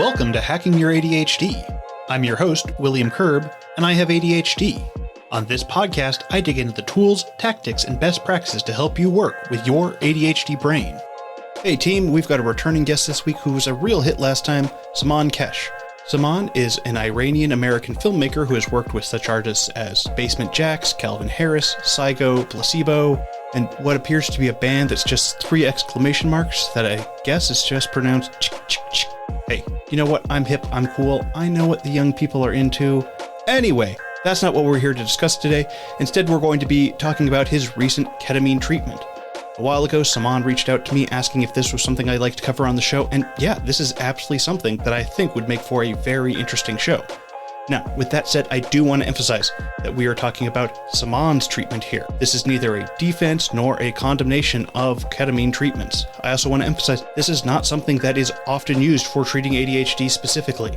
Welcome to Hacking Your ADHD. I'm your host, William Kerb, and I have ADHD. On this podcast, I dig into the tools, tactics, and best practices to help you work with your ADHD brain. Hey team, we've got a returning guest this week who was a real hit last time, Saman Kesh. Saman is an Iranian-American filmmaker who has worked with such artists as Basement Jaxx, Calvin Harris, Kygo, Placebo, and what appears to be a band that's just 3 exclamation marks that I guess is just pronounced Chk Chk Chk. Hey, you know what? I'm hip, I'm cool, I know what the young people are into. Anyway, that's not what we're here to discuss today. Instead, we're going to be talking about his recent ketamine treatment. A while ago, Saman reached out to me asking if this was something I'd like to cover on the show, and yeah, this is absolutely something that I think would make for a very interesting show. Now, with that said, I do want to emphasize that we are talking about Saman's treatment here. This is neither a defense nor a condemnation of ketamine treatments. I also want to emphasize this is not something that is often used for treating ADHD specifically,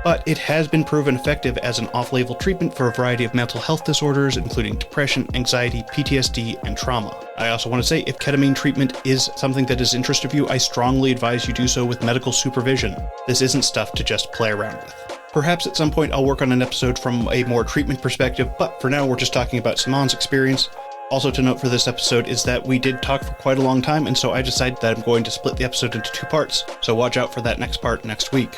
but it has been proven effective as an off-label treatment for a variety of mental health disorders, including depression, anxiety, PTSD, and trauma. I also want to say if ketamine treatment is something that is interest of you, I strongly advise you do so with medical supervision. This isn't stuff to just play around with. Perhaps at some point I'll work on an episode from a more treatment perspective, but for now we're just talking about Saman's experience. Also to note for this episode is that we did talk for quite a long time, and so I decided that I'm going to split the episode into 2 parts, so watch out for that next part next week.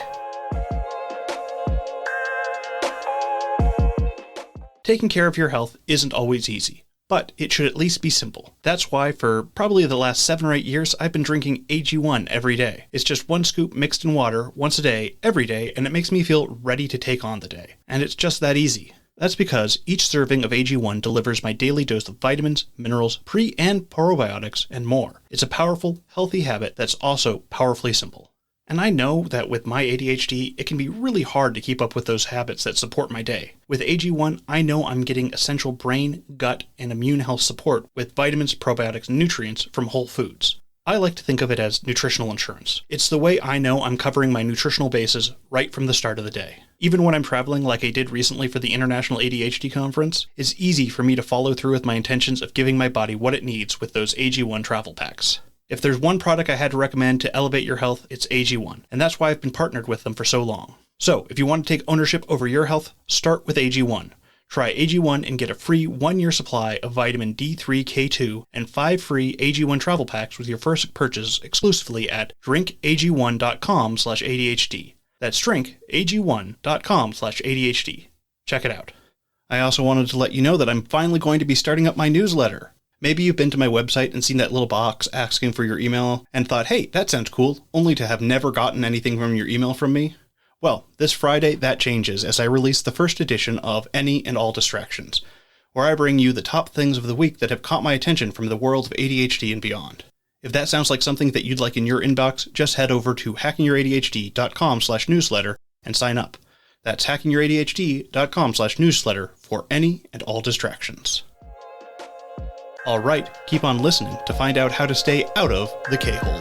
Taking care of your health isn't always easy, but it should at least be simple. That's why for probably the last 7 or 8 years, I've been drinking AG1 every day. It's just 1 scoop mixed in water once a day, every day, and it makes me feel ready to take on the day. And it's just that easy. That's because each serving of AG1 delivers my daily dose of vitamins, minerals, pre- and probiotics, and more. It's a powerful, healthy habit that's also powerfully simple. And I know that with my ADHD, it can be really hard to keep up with those habits that support my day. With AG1, I know I'm getting essential brain, gut, and immune health support with vitamins, probiotics, and nutrients from whole foods. I like to think of it as nutritional insurance. It's the way I know I'm covering my nutritional bases right from the start of the day. Even when I'm traveling like I did recently for the International ADHD Conference, it's easy for me to follow through with my intentions of giving my body what it needs with those AG1 travel packs. If there's one product I had to recommend to elevate your health, it's AG1, and that's why I've been partnered with them for so long. So, if you want to take ownership over your health, start with AG1. Try AG1 and get a free 1-year supply of vitamin D3K2 and 5 free AG1 travel packs with your first purchase exclusively at drinkag1.com/ADHD. That's drinkag1.com/ADHD. Check it out. I also wanted to let you know that I'm finally going to be starting up my newsletter. Maybe you've been to my website and seen that little box asking for your email and thought, hey, that sounds cool, only to have never gotten anything from your email from me. Well, this Friday that changes as I release the first edition of Any and All Distractions, where I bring you the top things of the week that have caught my attention from the world of ADHD and beyond. If that sounds like something that you'd like in your inbox, just head over to hackingYourADHD.com/newsletter and sign up. That's hackingYourADHD.com/newsletter for Any and All Distractions. All right, keep on listening to find out how to stay out of the K-hole.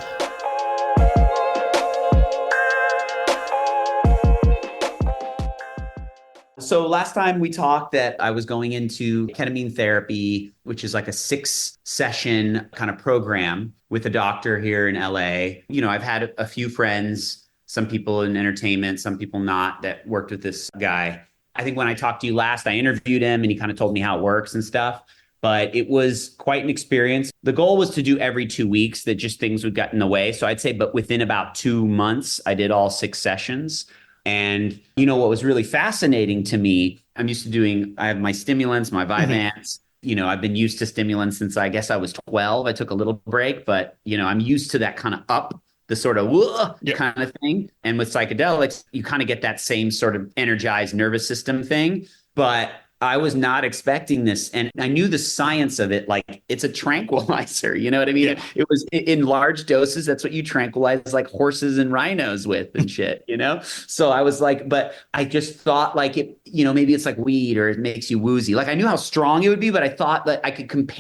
So last time we talked that I was going into ketamine therapy, which is like a 6-session kind of program with a doctor here in LA. You know, I've had a few friends, some people in entertainment, some people not, that worked with this guy. I think when I talked to you last, I interviewed him and he kind of told me how it works and stuff. But it was quite an experience. The goal was to do every 2 weeks, that just things would get in the way. So I'd say, but within about 2 months, I did all 6 sessions. And, you know, what was really fascinating to me, I'm used to doing, I have my stimulants, my Vyvanse. You know, I've been used to stimulants since I guess I was 12. I took a little break, but, you know, I'm used to that kind of up, the sort of kind of thing. And with psychedelics, you kind of get that same sort of energized nervous system thing. But I was not expecting this. And I knew the science of it. Like, it's a tranquilizer. You know what I mean? Yeah. It was in large doses. That's what you tranquilize like horses and rhinos with and shit, you know? So I was like, but I just thought like it, you know, maybe it's like weed or it makes you woozy. Like I knew how strong it would be, but I thought that I could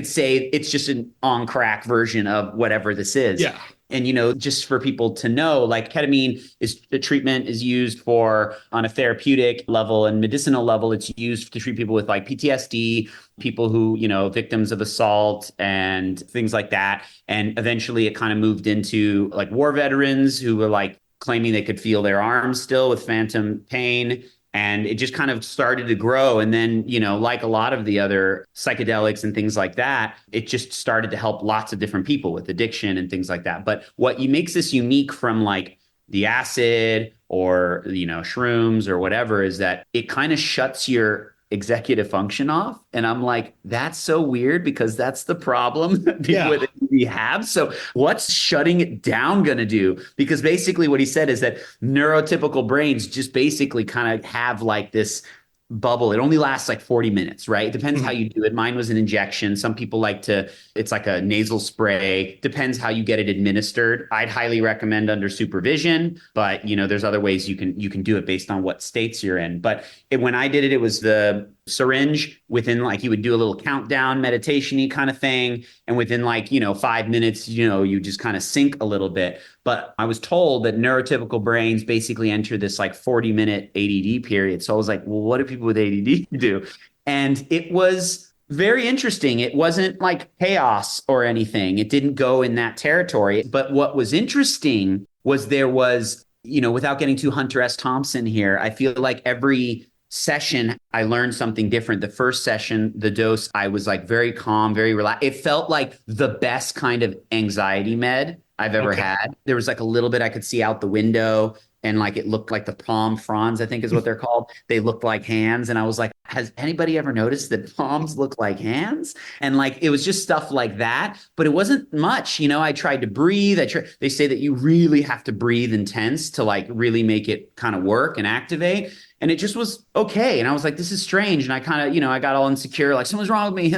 say it's just an on crack version of whatever this is. Yeah. And, you know, just for people to know, like ketamine is the treatment is used for on a therapeutic level and medicinal level. It's used to treat people with like PTSD, people who, you know, victims of assault and things like that. And eventually it kind of moved into like war veterans who were like claiming they could feel their arms still with phantom pain. And it just kind of started to grow. And then, like a lot of the other psychedelics and things like that, it just started to help lots of different people with addiction and things like that. But what makes this unique from like the acid or, shrooms or whatever is that it kind of shuts your executive function off. And I'm like, that's so weird because that's the problem that people with ADD have. So what's shutting it down going to do? Because basically what he said is that neurotypical brains just basically kind of have like this bubble. It only lasts like 40 minutes, right? It depends how you do it. Mine was an injection. Some people it's like a nasal spray. Depends how you get it administered. I'd highly recommend under supervision, but there's other ways you can do it based on what states you're in. But when I did it, it was the syringe within like, you would do a little countdown meditation-y kind of thing. And within 5 minutes, you just kind of sink a little bit. But I was told that neurotypical brains basically enter this like 40-minute ADD period. So I was like, well, what do people with ADD do? And it was very interesting. It wasn't like chaos or anything. It didn't go in that territory. But what was interesting was there was, without getting too Hunter S. Thompson here, I feel like every session, I learned something different. The first session, the dose, I was like very calm, very relaxed. It felt like the best kind of anxiety med I've ever had. There was like a little bit I could see out the window and like it looked like the palm fronds, I think is what they're called. They looked like hands. And I was like, has anybody ever noticed that palms look like hands? And like, it was just stuff like that, but it wasn't much. I tried to breathe. They say that you really have to breathe intense to like really make it kind of work and activate. And it just was okay. And I was like, this is strange. And I kind of, I got all insecure, like something's wrong with me,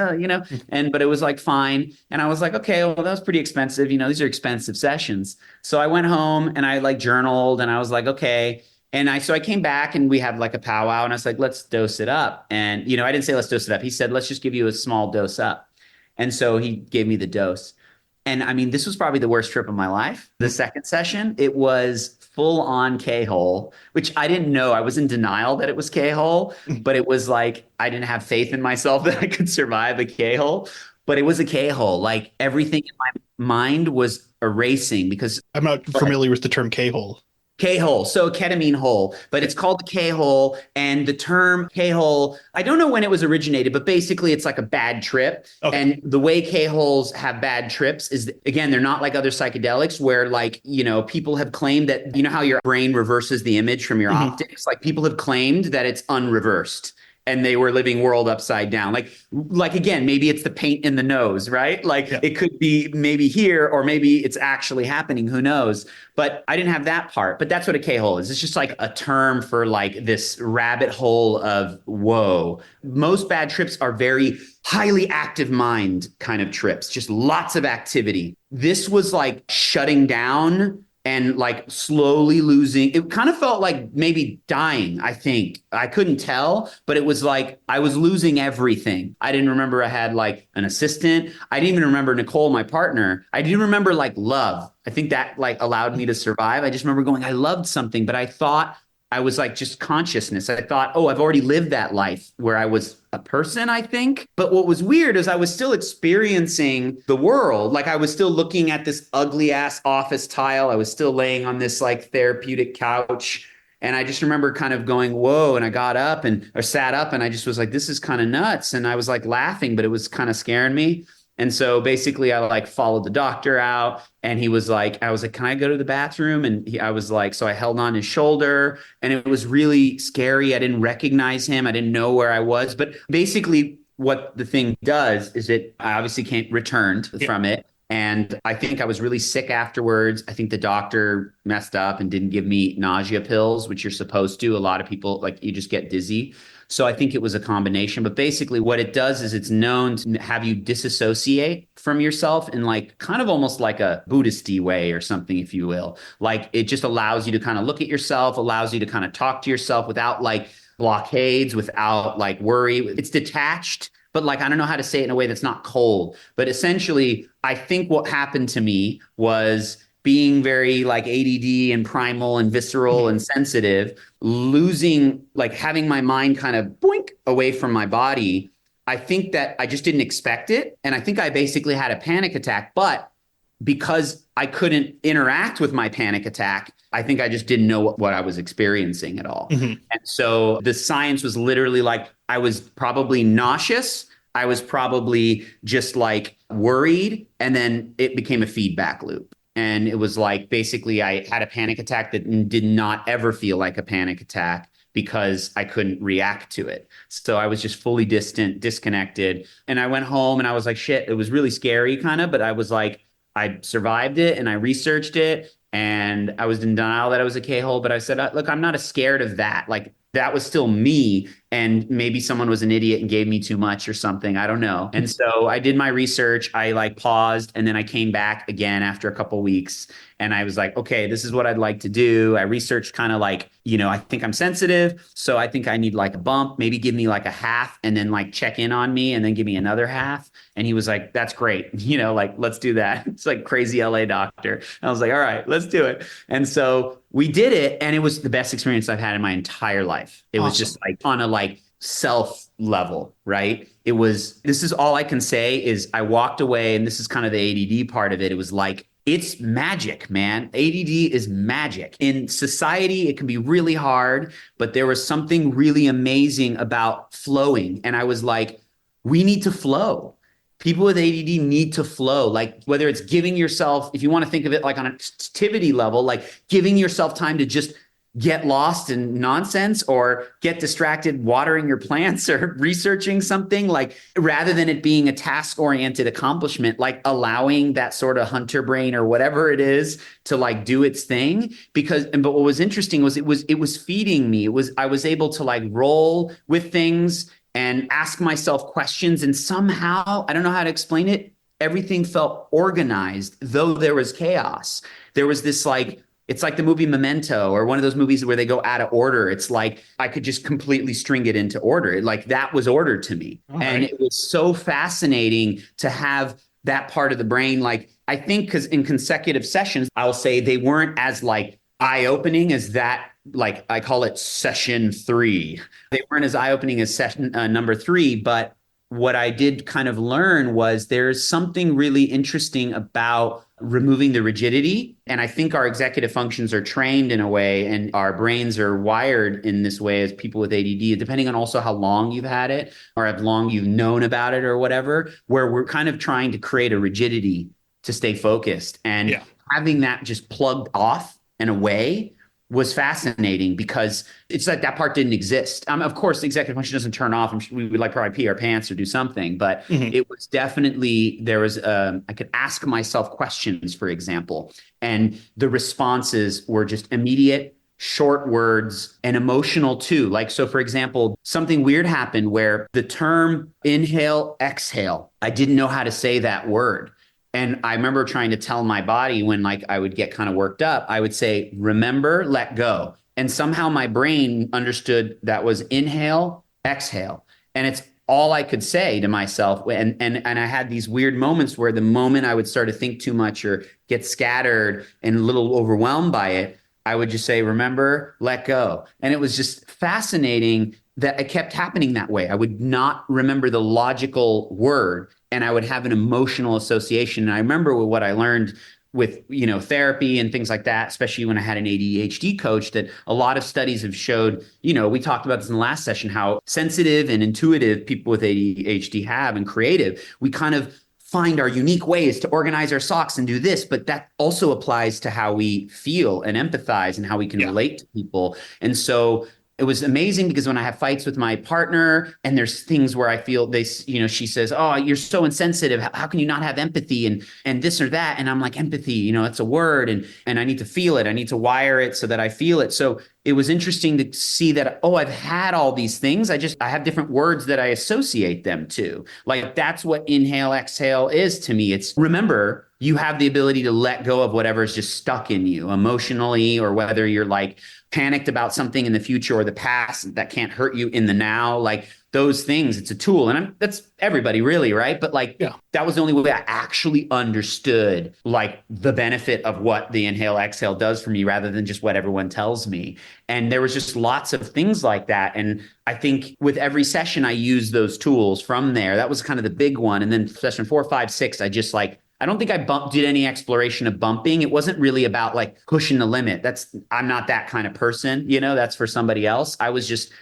but it was like fine. And I was like, okay, well, that was pretty expensive. These are expensive sessions. So I went home and I like journaled and I was like, okay. And so I came back and we had like a powwow and I was like, let's dose it up. And, I didn't say let's dose it up. He said, let's just give you a small dose up. And so he gave me the dose. And I mean, this was probably the worst trip of my life. The second session, it was full on K-hole, which I didn't know. I was in denial that it was K-hole, but it was like, I didn't have faith in myself that I could survive a K-hole, but it was a K-hole. Like everything in my mind was erasing because I'm not familiar with the term K-hole. K-hole, so ketamine hole, but it's called the K-hole. And the term K-hole, I don't know when it was originated, but basically it's like a bad trip. Okay. And the way K-holes have bad trips is, again, they're not like other psychedelics where like, people have claimed that, how your brain reverses the image from your optics? Like people have claimed that it's unreversed. And they were living world upside down. Like again, maybe it's the paint in the nose, right? It could be maybe here, or maybe it's actually happening. Who knows? But I didn't have that part. But that's what a K-hole is. It's just like a term for like this rabbit hole of whoa. Most bad trips are very highly active mind kind of trips, just lots of activity. This was like shutting down and like slowly losing. It kind of felt like maybe dying, I think. I couldn't tell, but it was like I was losing everything. I didn't remember I had like an assistant. I didn't even remember Nicole, my partner. I didn't remember like love. I think that like allowed me to survive. I just remember going, I loved something, but I thought I was like just consciousness. I thought, oh, I've already lived that life where I was a person, I think. But what was weird is I was still experiencing the world. Like I was still looking at this ugly ass office tile. I was still laying on this like therapeutic couch. And I just remember kind of going, whoa. And I got up or sat up and I just was like, this is kind of nuts. And I was like laughing, but it was kind of scaring me. And so basically I like followed the doctor out and he was like, I was like, can I go to the bathroom? And I was like, so I held on his shoulder and it was really scary. I didn't recognize him. I didn't know where I was. But basically what the thing does is I obviously can't return from it. And I think I was really sick afterwards. I think the doctor messed up and didn't give me nausea pills, which you're supposed to. A lot of people, like you just get dizzy. So I think it was a combination. But basically what it does is it's known to have you disassociate from yourself in like kind of almost like a Buddhist-y way or something, if you will. Like it just allows you to kind of look at yourself, allows you to kind of talk to yourself without like blockades, without like worry. It's detached. But like, I don't know how to say it in a way that's not cold. But essentially, I think what happened to me was being very like ADD and primal and visceral and sensitive, losing, like having my mind kind of boink away from my body. I think that I just didn't expect it. And I think I basically had a panic attack. But because I couldn't interact with my panic attack, I think I just didn't know what I was experiencing at all. Mm-hmm. And so the science was literally like, I was probably nauseous. I was probably just like worried. And then it became a feedback loop. And it was like, basically, I had a panic attack that did not ever feel like a panic attack because I couldn't react to it. So I was just fully disconnected. And I went home and I was like, shit, it was really scary kind of, but I was like, I survived it and I researched it and I was in denial that I was a K-hole, but I said, look, I'm not scared of that. Like that was still me. And maybe someone was an idiot and gave me too much or something. I don't know. And so I did my research. I like paused and then I came back again after a couple of weeks. And I was like, okay, this is what I'd like to do. I researched kind of like, I think I'm sensitive. So I think I need like a bump, maybe give me like a half and then like check in on me and then give me another half. And he was like, that's great. Like, let's do that. It's like crazy LA doctor. And I was like, all right, let's do it. And so we did it. And it was the best experience I've had in my entire life. It was just like on a like self level, right? This is all I can say is I walked away, and this is kind of the ADD part of it. It was like, it's magic, man. ADD is magic. In society, it can be really hard, but there was something really amazing about flowing. And I was like, we need to flow. People with ADD need to flow. Like whether it's giving yourself, if you want to think of it like on an activity level, like giving yourself time to just get lost in nonsense or get distracted watering your plants or researching something, like rather than it being a task-oriented accomplishment, like allowing that sort of hunter brain or whatever it is to like do its thing. But what was interesting was it was feeding me. I was able to like roll with things and ask myself questions, and somehow, I don't know how to explain it, everything felt organized, though there was chaos. There was this like, it's like the movie Memento or one of those movies where they go out of order. It's like I could just completely string it into order. Like that was order to me. All and right. It was so fascinating to have that part of the brain. Like I think because in consecutive sessions, I'll say they weren't as like eye-opening as that. Like I call it session 3. They weren't as eye-opening as session number 3, but what I did kind of learn was there's something really interesting about removing the rigidity. And I think our executive functions are trained in a way, and our brains are wired in this way as people with ADD, depending on also how long you've had it or how long you've known about it or whatever, where we're kind of trying to create a rigidity to stay focused. And having that just plugged off and away was fascinating because it's like that part didn't exist. Of course, the executive function doesn't turn off. We would like probably pee our pants or do something, but it was definitely, I could ask myself questions, for example, and the responses were just immediate, short words, and emotional too. Like, so for example, something weird happened where the term inhale, exhale, I didn't know how to say that word. And I remember trying to tell my body when like I would get kind of worked up, I would say, remember, let go. And somehow my brain understood that was inhale, exhale. And it's all I could say to myself. And I had these weird moments where the moment I would start to think too much or get scattered and a little overwhelmed by it, I would just say, remember, let go. And it was just fascinating that it kept happening that way. I would not remember the logical word, and I would have an emotional association. And I remember what I learned with, therapy and things like that, especially when I had an ADHD coach, that a lot of studies have showed, we talked about this in the last session, how sensitive and intuitive people with ADHD have and creative. We kind of find our unique ways to organize our socks and do this, but that also applies to how we feel and empathize and how we can relate to people. And so it was amazing because when I have fights with my partner and there's things where I feel she says, oh, you're so insensitive. How can you not have empathy and this or that? And I'm like, empathy, it's a word and I need to feel it. I need to wire it so that I feel it. So it was interesting to see that, I've had all these things. I have different words that I associate them to. Like that's what inhale, exhale is to me. It's remember, you have the ability to let go of whatever is just stuck in you emotionally, or whether you're like panicked about something in the future or the past that can't hurt you in the now, like those things. It's a tool. And that's everybody really, right? But that was the only way I actually understood like the benefit of what the inhale, exhale does for me rather than just what everyone tells me. And there was just lots of things like that. And I think with every session, I used those tools from there. That was kind of the big one. And then session 4, 5, 6, I don't think I did any exploration of bumping. It wasn't really about like pushing the limit. I'm not that kind of person, that's for somebody else. I was just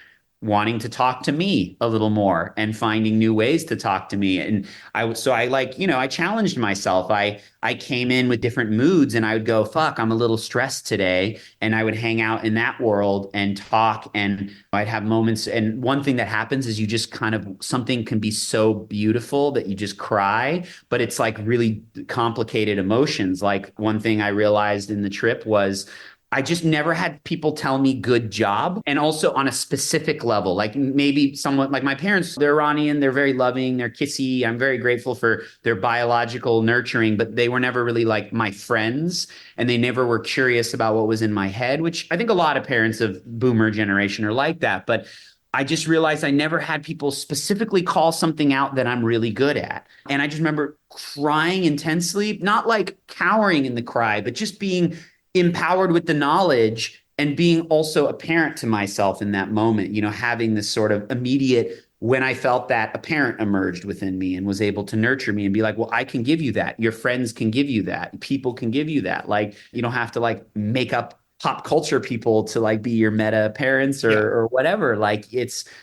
wanting to talk to me a little more and finding new ways to talk to me. And I challenged myself. I came in with different moods and I would go, fuck, I'm a little stressed today. And I would hang out in that world and talk, and I'd have moments. And one thing that happens is you just kind of, something can be so beautiful that you just cry, but it's like really complicated emotions. Like one thing I realized in the trip was I just never had people tell me good job. And also on a specific level, like maybe someone like my parents, they're Iranian, they're very loving, they're kissy. I'm very grateful for their biological nurturing, but they were never really like my friends. And they never were curious about what was in my head, which I think a lot of parents of boomer generation are like that. But I just realized I never had people specifically call something out that I'm really good at. And I just remember crying intensely, not like cowering in the cry, but just being empowered with the knowledge and being also a parent to myself in that moment, having this sort of immediate, when I felt that, a parent emerged within me and was able to nurture me and be like, well, I can give you that. Your friends can give you that. People can give you that. Like, you don't have to like make up pop culture people to like be your meta parents or whatever. Like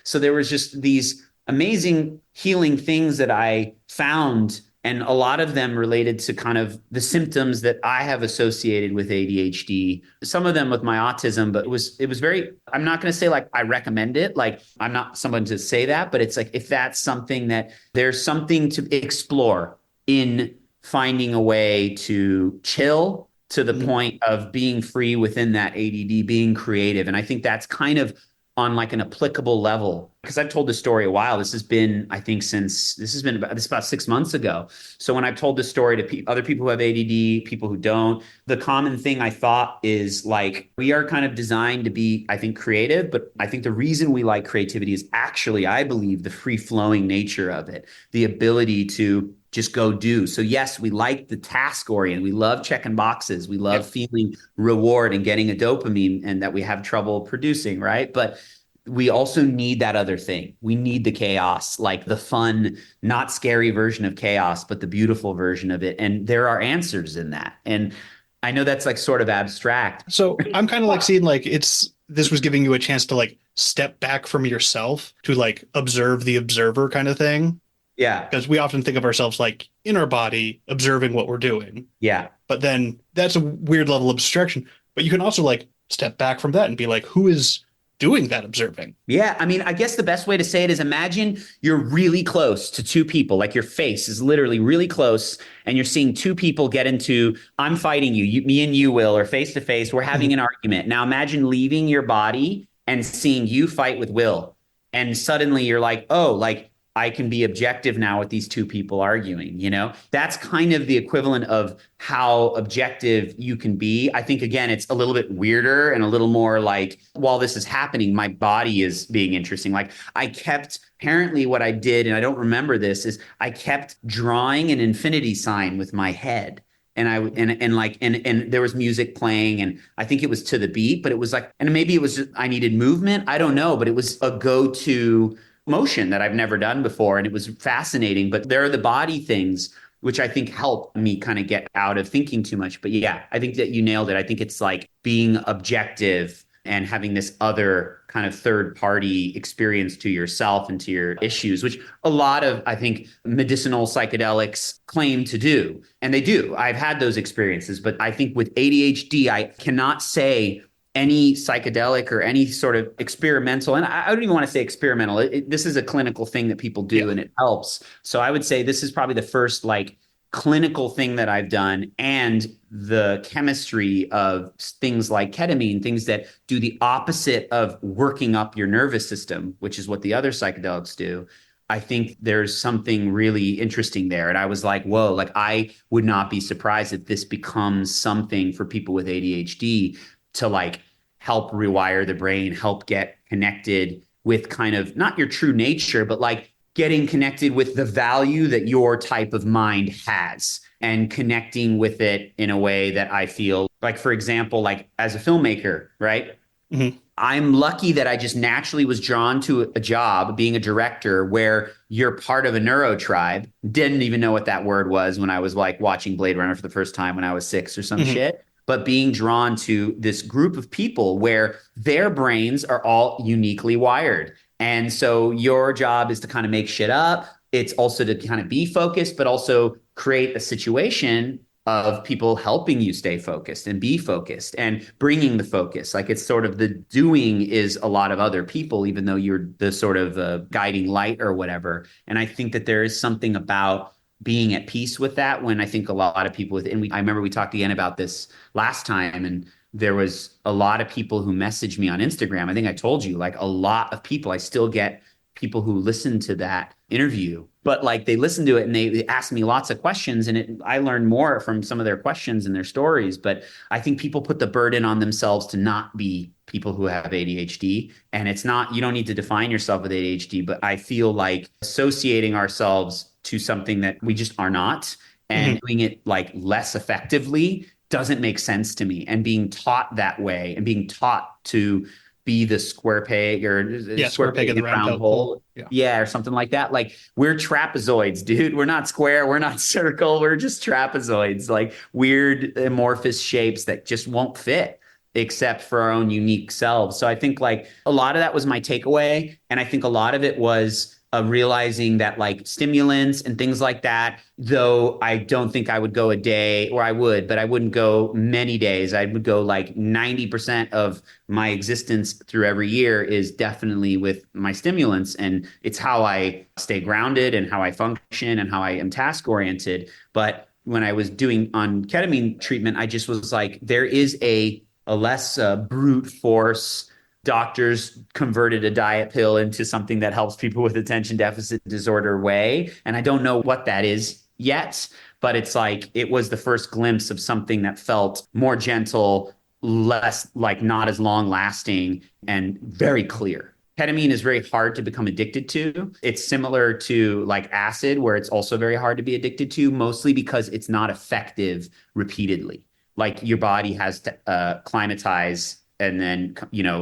so there was just these amazing healing things that I found, and a lot of them related to kind of the symptoms that I have associated with ADHD, some of them with my autism, but it was very, I'm not going to say like I recommend it. Like I'm not someone to say that, but it's like, if that's something that there's something to explore in finding a way to chill to the point of being free within that ADD, being creative. And I think that's kind of on like an applicable level, because I've told this story a while. This has been, I think, about 6 months ago. So when I've told this story to other people who have ADD, people who don't, the common thing I thought is like, we are kind of designed to be, I think, creative, but I think the reason we like creativity is actually, I believe, the free flowing nature of it, the ability to just go do. So yes, we like the task orient. We love checking boxes. We love feeling reward and getting a dopamine, and that we have trouble producing, right? But we also need that other thing. We need the chaos, like the fun, not scary version of chaos, but the beautiful version of it. And there are answers in that. And I know that's like sort of abstract. So I'm kind of like seeing like this was giving you a chance to like step back from yourself to like observe the observer kind of thing. Yeah. Because we often think of ourselves like in our body, observing what we're doing. Yeah. But then that's a weird level of abstraction. But you can also like step back from that and be like, who is doing that observing? Yeah. I mean, I guess the best way to say it is, imagine you're really close to two people, like your face is literally really close, and you're seeing two people get into, I'm fighting you, me and you, Will, or face to face, we're having an argument. Now imagine leaving your body and seeing you fight with Will. And suddenly you're like, oh, like, I can be objective now with these two people arguing, That's kind of the equivalent of how objective you can be. I think, again, it's a little bit weirder and a little more like, while this is happening, my body is being interesting. Like apparently what I did, and I don't remember this, is I kept drawing an infinity sign with my head. And there was music playing, and I think it was to the beat, but it was like, and maybe it was just, I needed movement. I don't know, but it was a go-to motion that I've never done before. And it was fascinating. But there are the body things, which I think help me kind of get out of thinking too much. But yeah, I think that you nailed it. I think it's like being objective and having this other kind of third party experience to yourself and to your issues, which a lot of, I think, medicinal psychedelics claim to do. And they do. I've had those experiences. But I think with ADHD, I cannot say any psychedelic or any sort of experimental, and I don't even want to say experimental. This is a clinical thing that people do, and it helps. So I would say this is probably the first like clinical thing that I've done, and the chemistry of things like ketamine, things that do the opposite of working up your nervous system, which is what the other psychedelics do. I think there's something really interesting there. And I was like, whoa, like I would not be surprised if this becomes something for people with ADHD to like help rewire the brain, help get connected with kind of not your true nature, but like getting connected with the value that your type of mind has, and connecting with it in a way that I feel like, for example, like as a filmmaker, right? Mm-hmm. I'm lucky that I just naturally was drawn to a job being a director where you're part of a neuro tribe. Didn't even know what that word was when I was like watching Blade Runner for the first time when I was 6 or some Hmm. shit. But being drawn to this group of people where their brains are all uniquely wired. And so your job is to kind of make shit up. It's also to kind of be focused, but also create a situation of people helping you stay focused and be focused and bringing the focus. Like it's sort of the doing is a lot of other people, even though you're the sort of guiding light or whatever. And I think that there is something about being at peace with that when I think a lot of people with, and I remember we talked again about this last time, and there was a lot of people who messaged me on Instagram. I think I told you, like a lot of people, I still get people who listen to that interview, but like they listen to it and they ask me lots of questions, and I learned more from some of their questions and their stories. But I think people put the burden on themselves to not be people who have ADHD. And it's not, you don't need to define yourself with ADHD, but I feel like associating ourselves to something that we just are not Hmm. and doing it like less effectively doesn't make sense to me. And being taught that way and being taught to be the square peg or Yeah, square square peg peg in the in a round round hole. hole. Yeah. Yeah, or something like that. Like we're trapezoids, dude. We're not square. We're not circle. We're just trapezoids, like weird amorphous shapes that just won't fit except for our own unique selves. So I think like a lot of that was my takeaway. And I think a lot of it was realizing that like stimulants and things like that, though I don't think I would go a day, or I would, but I wouldn't go many days. I would go like 90% of my existence through every year is definitely with my stimulants. And it's how I stay grounded and how I function and how I am task oriented. But when I was doing on ketamine treatment, I just was like, there is a less brute force. Doctors converted a diet pill into something that helps people with attention deficit disorder way. And I don't know what that is yet, but it's like it was the first glimpse of something that felt more gentle, less like not as long lasting, and very clear. Ketamine is very hard to become addicted to. It's similar to like acid, where it's also very hard to be addicted to, mostly because it's not effective repeatedly. Like your body has to climatize and then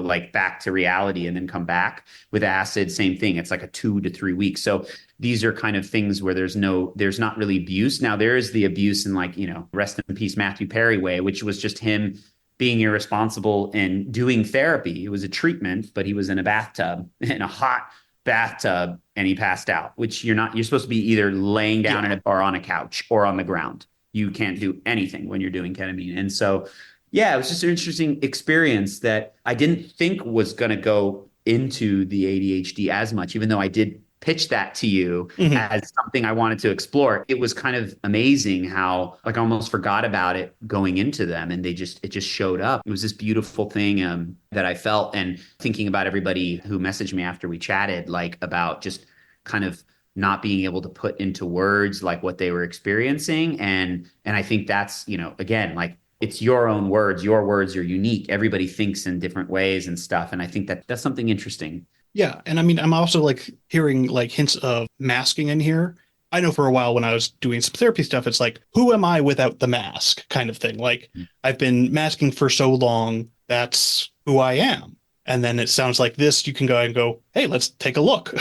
like back to reality and then come back. With acid, same thing. It's like a 2 to 3 weeks. So these are kind of things where there's not really abuse. Now there is the abuse in like rest in peace Matthew Perry way, which was just him being irresponsible and doing therapy. It was a treatment, but he was in a bathtub, in a hot bathtub, and he passed out. Which you're supposed to be either laying down Yeah. in it or on a couch or on the ground. You can't do anything when you're doing ketamine. And so yeah, it was just an interesting experience that I didn't think was going to go into the ADHD as much, even though I did pitch that to you Hmm. as something I wanted to explore. It was kind of amazing how like I almost forgot about it going into them, and it just showed up. It was this beautiful thing that I felt, and thinking about everybody who messaged me after we chatted, like about just kind of not being able to put into words like what they were experiencing. And I think that's, again, like it's your own words. Your words are unique. Everybody thinks in different ways and stuff. And I think that that's something interesting. Yeah. And I mean, I'm also like hearing like hints of masking in here. I know for a while when I was doing some therapy stuff, it's like, who am I without the mask kind of thing? Like, I've been masking for so long, that's who I am. And then it sounds like this, you can go and go, hey, let's take a look.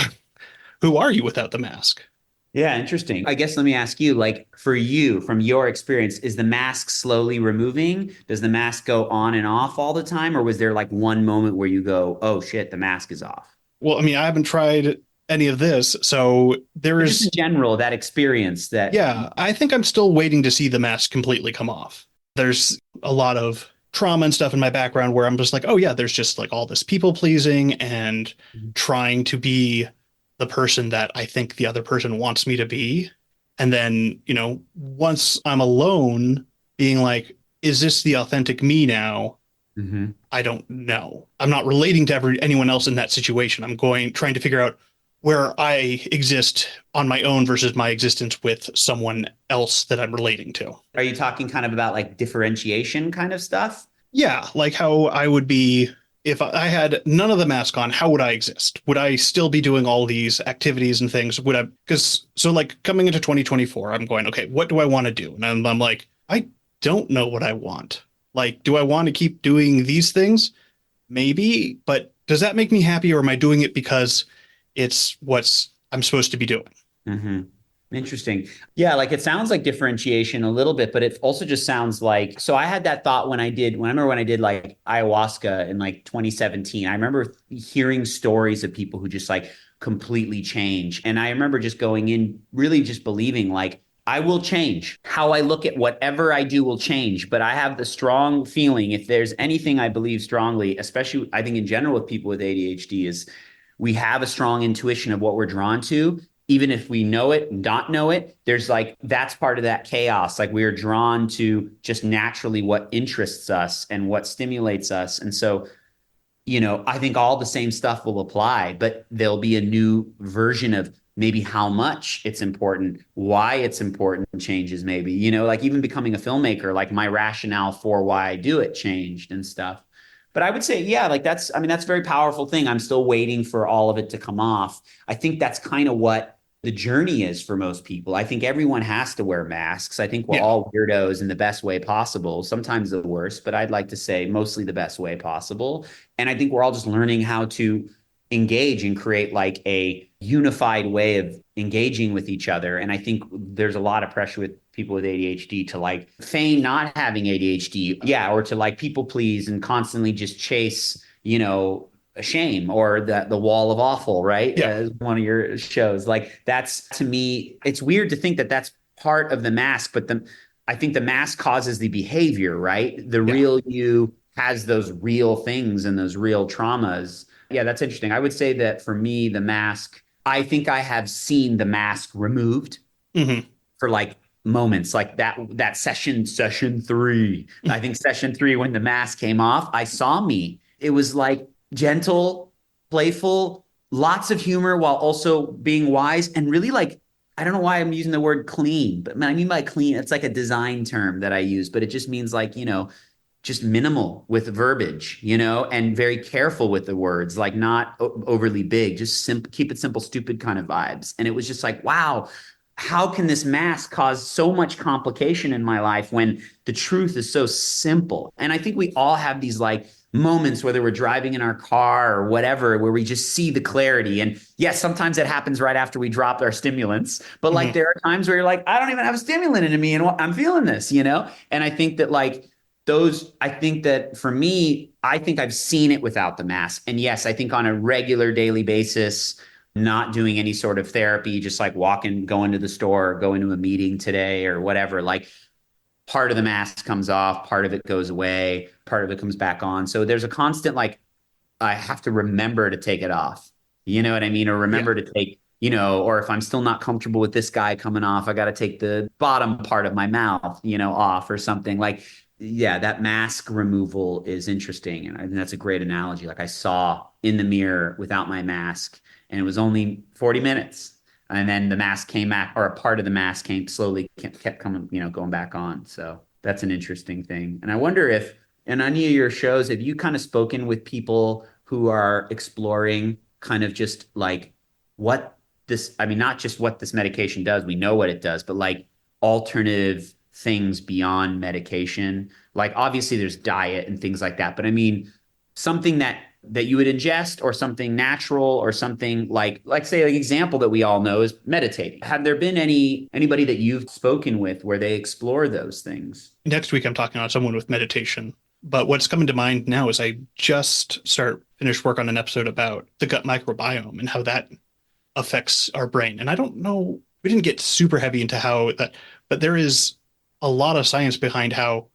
Who are you without the mask? Yeah, interesting. I guess let me ask you, like for you, from your experience, is the mask slowly removing? Does the mask go on and off all the time? Or was there like one moment where you go, oh shit, the mask is off? Well, I mean, I haven't tried any of this. So there But just in is, general, that experience that, yeah, I think I'm still waiting to see the mask completely come off. There's a lot of trauma and stuff in my background where I'm just like, oh, yeah, there's just like all this people pleasing and trying to be the person that I think the other person wants me to be. And then, once I'm alone, being like, is this the authentic me now? Mhm. I don't know. I'm not relating to anyone else in that situation. I'm trying to figure out where I exist on my own versus my existence with someone else that I'm relating to. Are you talking kind of about like differentiation kind of stuff? Yeah, like how I would be if I had none of the mask on, how would I exist? Would I still be doing all these activities and things? Would I, because so like coming into 2024, I'm going, okay, what do I want to do? And I'm like, I don't know what I want. Like, do I want to keep doing these things? maybe, but does that make me happy or am I doing it because it's what's I'm supposed to be doing? Hmm. Interesting. Yeah, like it sounds like differentiation a little bit, but it also just sounds like, so I had that thought when I remember when I did like ayahuasca in like 2017. I remember hearing stories of people who just like completely change. And I remember just going in really just believing like I will change. How I look at whatever I do will change. But I have the strong feeling, if there's anything I believe strongly, especially I think in general with people with ADHD, is we have a strong intuition of what we're drawn to, even if we know it, not know it. There's like, that's part of that chaos. Like we are drawn to just naturally what interests us and what stimulates us. And so, I think all the same stuff will apply, but there'll be a new version of maybe how much it's important, why it's important changes maybe, like even becoming a filmmaker, like my rationale for why I do it changed and stuff. But I would say, yeah, like that's a very powerful thing. I'm still waiting for all of it to come off. I think that's kind of what the journey is for most people. I think everyone has to wear masks. I think we're Yeah. all weirdos in the best way possible, sometimes the worst, but I'd like to say mostly the best way possible. And I think we're all just learning how to engage and create like a unified way of engaging with each other. And I think there's a lot of pressure with people with ADHD to like feign not having ADHD, yeah, or to like people please and constantly just chase, a shame or the wall of awful, right? Yeah. As one of your shows. Like that's to me, it's weird to think that that's part of the mask, but I think the mask causes the behavior, right? The Yeah. real you has those real things and those real traumas. Yeah, that's interesting. I would say that for me, the mask, I think I have seen the mask removed Hmm. for like moments like that session 3. I think session 3 when the mask came off, I saw me. It was like gentle, playful, lots of humor while also being wise and really like I don't know why I'm using the word clean, but I mean by clean, it's like a design term that I use, but it just means like, just minimal with verbiage, and very careful with the words, like not overly big, just keep it simple, stupid kind of vibes. And it was just like, wow, how can this mask cause so much complication in my life when the truth is so simple? And I think we all have these like moments, whether we're driving in our car or whatever, where we just see the clarity. And yes, sometimes it happens right after we dropped our stimulants, but like Hmm. there are times where you're like, I don't even have a stimulant in me and I'm feeling this, And I think that like, I think that for me, I think I've seen it without the mask. And yes, I think on a regular daily basis, not doing any sort of therapy, just like walking, going to the store, going to a meeting today or whatever, like part of the mask comes off, part of it goes away, part of it comes back on. So there's a constant, like, I have to remember to take it off. You know what I mean? Or Yeah. remember to take, or if I'm still not comfortable with this guy coming off, I got to take the bottom part of my mouth, off or something. Like, yeah, that mask removal is interesting. And I think that's a great analogy. Like I saw in the mirror without my mask and it was only 40 minutes. And then the mask came back, or a part of the mask came slowly kept coming, going back on. So that's an interesting thing. And I wonder if in any of your shows, have you kind of spoken with people who are exploring kind of just like what this, I mean, not just what this medication does, we know what it does, but like alternative things beyond medication? Like obviously there's diet and things like that, but I mean, something that you would ingest or something natural or something like say an example that we all know is meditating. Have there been anybody that you've spoken with where they explore those things? Next week, I'm talking on someone with meditation. But what's coming to mind now is I just finished work on an episode about the gut microbiome and how that affects our brain. And I don't know, we didn't get super heavy into how that, but there is a lot of science behind how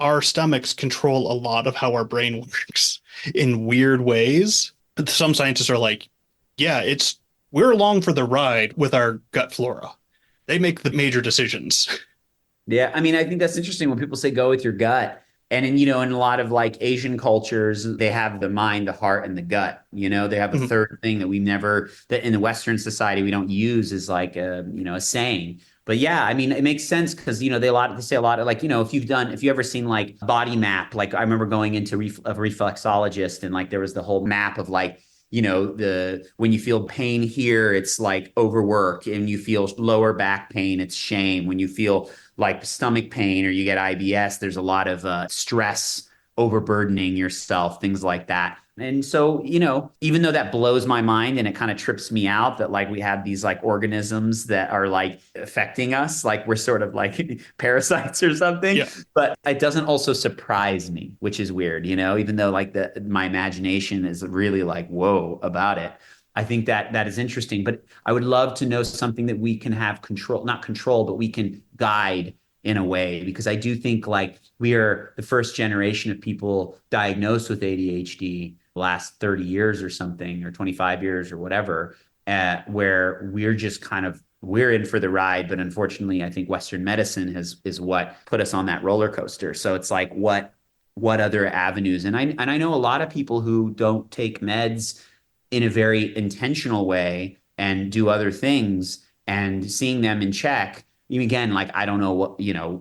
our stomachs control a lot of how our brain works in weird ways. But some scientists are like, yeah, we're along for the ride with our gut flora. They make the major decisions. Yeah, I mean, I think that's interesting when people say go with your gut. And in a lot of like Asian cultures, they have the mind, the heart, and the gut. They have a Mhm. third thing that in the Western society we don't use as like a saying. But yeah, I mean, it makes sense because they say a lot of like if you ever seen like body map, like I remember going into a reflexologist and like there was the whole map of like the when you feel pain here, it's like overwork, and you feel lower back pain, it's shame. When you feel like stomach pain or you get IBS, there's a lot of stress overburdening yourself, things like that. And so, even though that blows my mind and it kind of trips me out that like we have these like organisms that are like affecting us, like we're sort of like parasites or something, Yeah. but it doesn't also surprise me, which is weird, even though like my imagination is really like, whoa about it. I think that is interesting, but I would love to know something that we can have control, not control, but we can guide in a way, because I do think like we are the first generation of people diagnosed with ADHD the last 30 years or something, or 25 years or whatever, where we're just we're in for the ride. But unfortunately, I think Western medicine is what put us on that roller coaster. So it's like, what other avenues? And I know a lot of people who don't take meds in a very intentional way and do other things, and seeing them in check. Again, like I don't know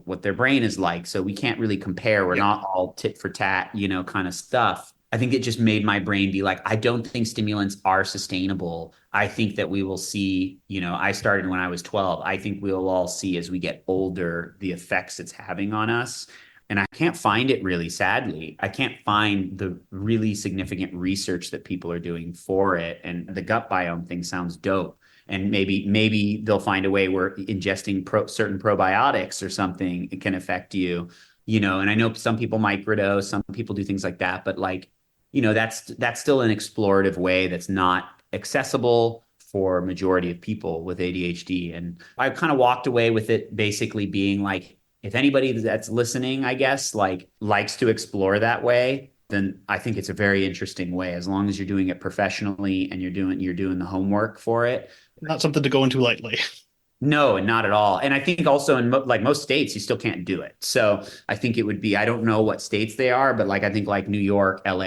what their brain is like, so we can't really compare. We're not all tit for tat, kind of stuff. I think it just made my brain be like, I don't think stimulants are sustainable. I think that we will see, I started when I was 12. I think we'll all see as we get older the effects it's having on us. And I can't find it, really, sadly. I can't find the really significant research that people are doing for it. And the gut biome thing sounds dope. And maybe they'll find a way where ingesting certain probiotics or something, it can affect you, and I know some people microdose, some people do things like that, but like, that's still an explorative way that's not accessible for majority of people with ADHD. And I kind of walked away with it basically being like, if anybody that's listening, I guess, like likes to explore that way, then I think it's a very interesting way, as long as you're doing it professionally and you're doing the homework for it. Not something to go into lightly. No, and not at all. And I think also in like most states, you still can't do it. So I think it would be, I don't know what states they are, but like I think like New York, LA,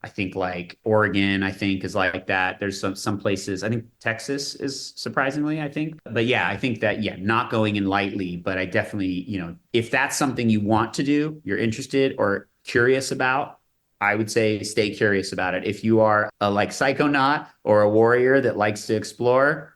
I think like Oregon, I think is like that. There's some places, I think Texas is surprisingly, I think. But yeah, I think that, not going in lightly, but I definitely, if that's something you want to do, you're interested or curious about, I would say stay curious about it. If you are a like psychonaut or a warrior that likes to explore,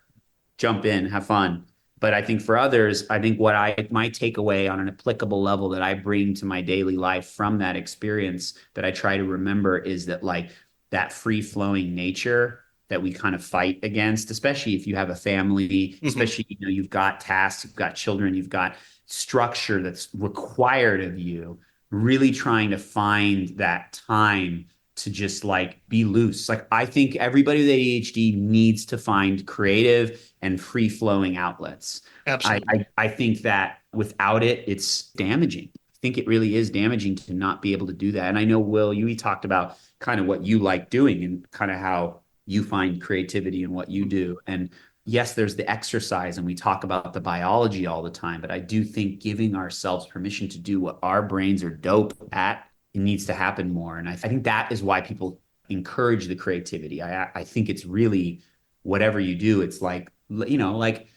jump in, have fun. But I think for others, I think my takeaway on an applicable level that I bring to my daily life from that experience that I try to remember is that like that free flowing nature that we kind of fight against, especially if you have a family, especially, you've got tasks, you've got children, you've got structure that's required of you, really trying to find that time to just like be loose. Like I think everybody with ADHD needs to find creative and free flowing outlets. Absolutely. I think that without it, it's damaging. I think it really is damaging to not be able to do that. And I know, Will, you talked about kind of what you like doing and kind of how you find creativity in what you do. And yes, there's the exercise and we talk about the biology all the time, but I do think giving ourselves permission to do what our brains are dope at, it needs to happen more. And I think that is why people encourage the creativity. I think it's really whatever you do, it's like, like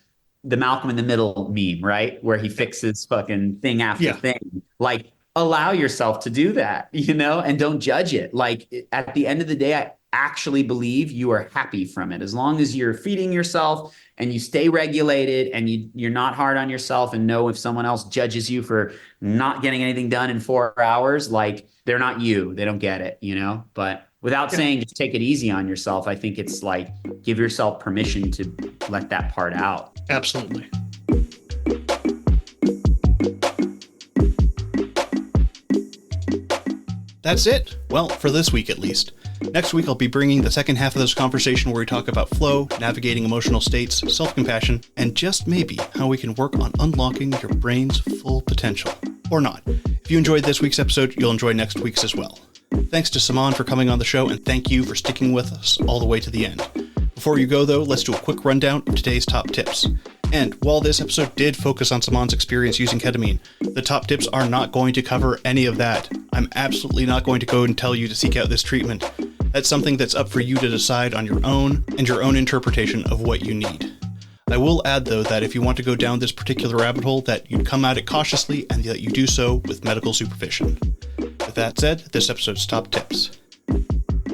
the Malcolm in the Middle meme, right? Where he fixes fucking thing after thing. Like allow yourself to do that, and don't judge it. Like at the end of the day, I actually believe you are happy from it. As long as you're feeding yourself and you stay regulated and you're not hard on yourself and know if someone else judges you for not getting anything done in 4 hours, like they're not you, they don't get it, but without saying just take it easy on yourself, I think it's like give yourself permission to let that part out. Absolutely. That's it. Well, for this week at least. Next week, I'll be bringing the second half of this conversation where we talk about flow, navigating emotional states, self-compassion, and just maybe how we can work on unlocking your brain's full potential. Or not. If you enjoyed this week's episode, you'll enjoy next week's as well. Thanks to Saman for coming on the show, and thank you for sticking with us all the way to the end. Before you go, though, let's do a quick rundown of today's top tips. And while this episode did focus on Saman's experience using ketamine, the top tips are not going to cover any of that. I'm absolutely not going to go and tell you to seek out this treatment. That's something that's up for you to decide on your own and your own interpretation of what you need. I will add, though, that if you want to go down this particular rabbit hole, that you come at it cautiously and that you do so with medical supervision. With that said, this episode's top tips.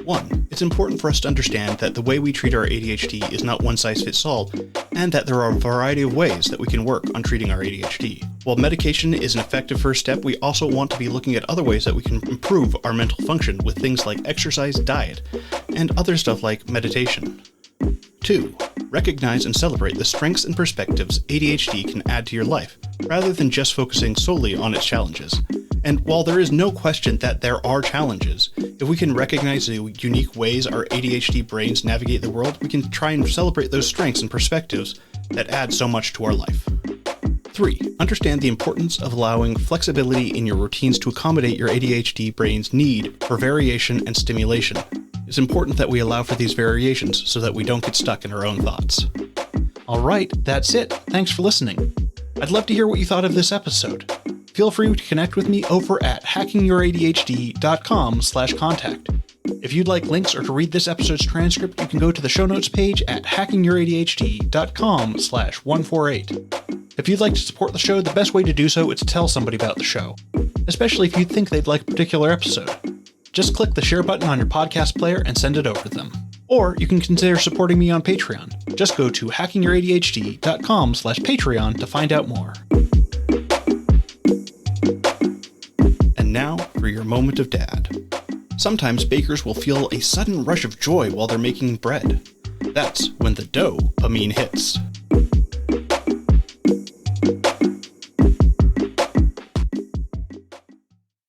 1. It's important for us to understand that the way we treat our ADHD is not one size fits all, and that there are a variety of ways that we can work on treating our ADHD. While medication is an effective first step, we also want to be looking at other ways that we can improve our mental function with things like exercise, diet, and other stuff like meditation. 2. Recognize and celebrate the strengths and perspectives ADHD can add to your life, rather than just focusing solely on its challenges. And while there is no question that there are challenges, if we can recognize the unique ways our ADHD brains navigate the world, we can try and celebrate those strengths and perspectives that add so much to our life. 3. Understand the importance of allowing flexibility in your routines to accommodate your ADHD brain's need for variation and stimulation. It's important that we allow for these variations so that we don't get stuck in our own thoughts. Alright, that's it. Thanks for listening. I'd love to hear what you thought of this episode. Feel free to connect with me over at hackingYourADHD.com/contact. If you'd like links or to read this episode's transcript, you can go to the show notes page at hackingYourADHD.com/148. If you'd like to support the show, the best way to do so is to tell somebody about the show, especially if you think they'd like a particular episode. Just click the share button on your podcast player and send it over to them. Or you can consider supporting me on Patreon. Just go to hackingYourADHD.com/Patreon to find out more. And now for your moment of dad. Sometimes bakers will feel a sudden rush of joy while they're making bread. That's when the dopamine hits.